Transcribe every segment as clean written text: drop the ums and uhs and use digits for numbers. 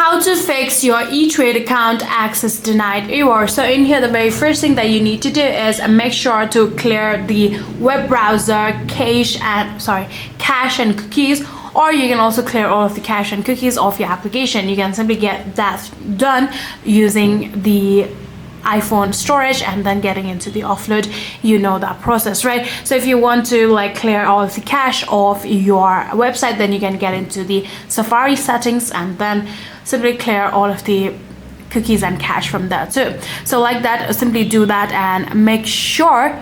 How to fix your ETRADE account access denied error. So in here, the very first thing that you need to do is make sure to clear the web browser cache and cookies, or you can also clear all of the cache and cookies off your application. You can simply get that done using the iPhone storage and then getting into the offload. You know that process, right? So if you want to like clear all of the cache of your website, then you can get into the Safari settings and then simply clear all of the cookies and cache from there too. So like that, simply do that and make sure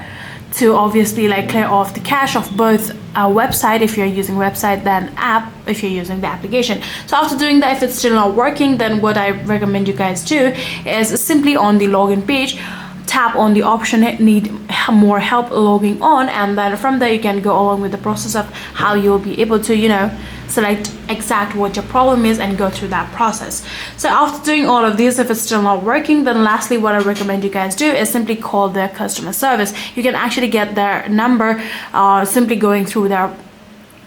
to obviously like clear off the cache of both a website if you're using website, then app if you're using the application. So after doing that, if it's still not working, then what I recommend you guys do is simply on the login page, tap on the option need more help logging on, and then from there you can go along with the process of how you'll be able to, you know, select exact what your problem is and go through that process. So after doing all of this, if it's still not working, then lastly what I recommend you guys do is simply call their customer service. You can actually get their number simply going through their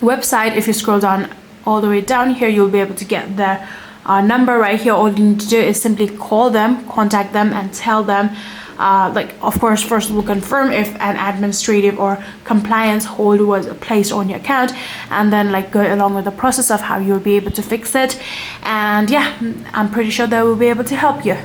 website. If you scroll down all the way down here, you'll be able to get their number right here. All you need to do is simply call them, contact them, and tell them like, of course, first we'll confirm if an administrative or compliance hold was placed on your account, and then like go along with the process of how you'll be able to fix it. And yeah, I'm pretty sure they will be able to help you.